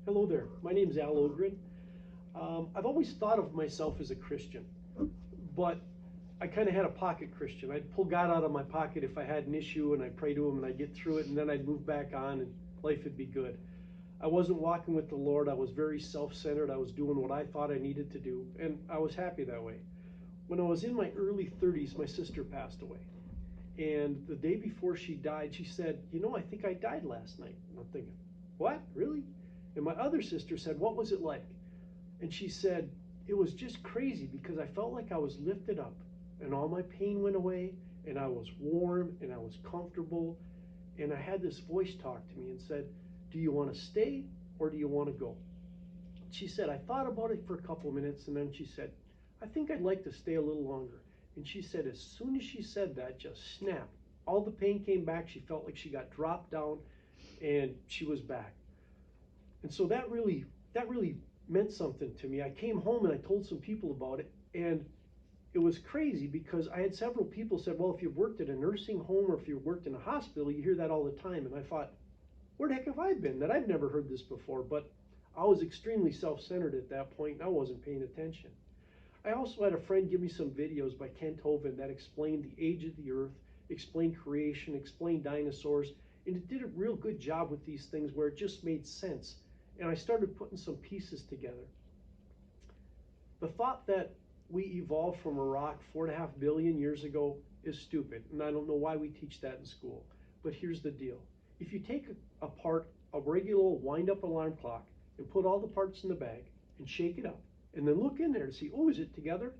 Hello there. My name is Al Ogren. I've always thought of myself as a Christian, but I kind of had a pocket Christian. I'd pull God out of my pocket if I had an issue, and I'd pray to Him, and I'd get through it, and then I'd move back on, and life would be good. I wasn't walking with the Lord. I was very self-centered. I was doing what I thought I needed to do, and I was happy that way. When I was in my early 30s, my sister passed away. And the day before she died, she said, I think I died last night. And I'm thinking, what? Really? And my other sister said, what was it like? And she said, it was just crazy because I felt like I was lifted up and all my pain went away and I was warm and I was comfortable. And I had this voice talk to me and said, do you want to stay or do you want to go? She said, I thought about it for a couple of minutes and then she said, I think I'd like to stay a little longer. And she said, as soon as she said that, just snap. All the pain came back. She felt like she got dropped down and she was back. And so that really meant something to me. I came home and I told some people about it, and it was crazy because I had several people said, well, if you've worked at a nursing home or if you've worked in a hospital, you hear that all the time. And I thought, where the heck have I been that I've never heard this before? But I was extremely self-centered at that point and I wasn't paying attention. I also had a friend give me some videos by Kent Hovind that explained the age of the earth, explained creation, explained dinosaurs, and it did a real good job with these things where it just made sense. And I started putting some pieces together. The thought that we evolved from a rock 4.5 billion years ago is stupid, and I don't know why we teach that in school. But here's the deal. If you take apart a regular wind-up alarm clock and put all the parts in the bag and shake it up, and then look in there to see, oh, is it together?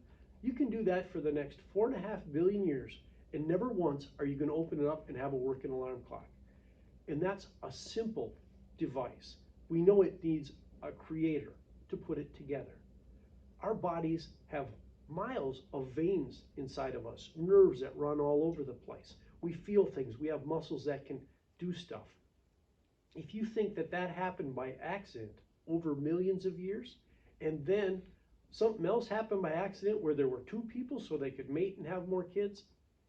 You can do that for the next 4.5 billion years, and never once are you going to open it up and have a working alarm clock. And that's a simple device. We know it needs a creator to put it together. Our bodies have miles of veins inside of us, nerves that run all over the place. We feel things. We have muscles that can do stuff. If you think that that happened by accident over millions of years, and then something else happened by accident where there were two people so they could mate and have more kids,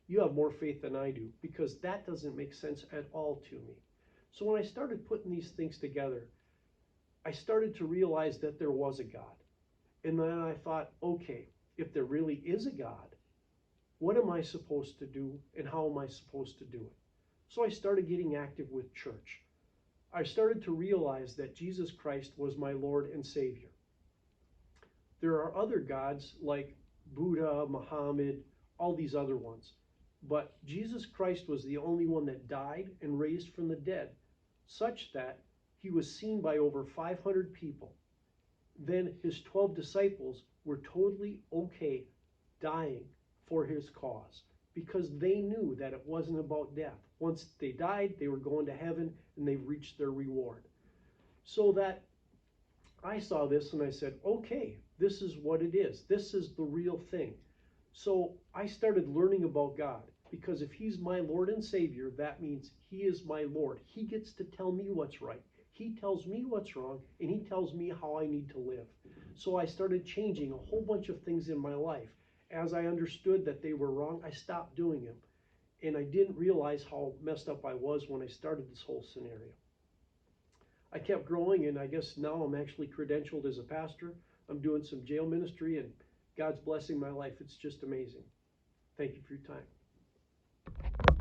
you have more faith than I do, because that doesn't make sense at all to me. So when I started putting these things together, I started to realize that there was a God. And then I thought, okay, if there really is a God, what am I supposed to do and how am I supposed to do it? So I started getting active with church. I started to realize that Jesus Christ was my Lord and Savior. There are other gods like Buddha, Muhammad, all these other ones. But Jesus Christ was the only one that died and raised from the dead, such that he was seen by over 500 people. Then his 12 disciples were totally okay dying for his cause because they knew that it wasn't about death. Once they died, they were going to heaven and they reached their reward. So that I saw this and I said, okay, this is what it is. This is the real thing. So I started learning about God, because if he's my Lord and Savior, that means he is my Lord. He gets to tell me what's right. He tells me what's wrong, and he tells me how I need to live. So I started changing a whole bunch of things in my life. As I understood that they were wrong, I stopped doing them. And I didn't realize how messed up I was when I started this whole scenario. I kept growing, and I guess now I'm actually credentialed as a pastor. I'm doing some jail ministry, and God's blessing my life. It's just amazing. Thank you for your time.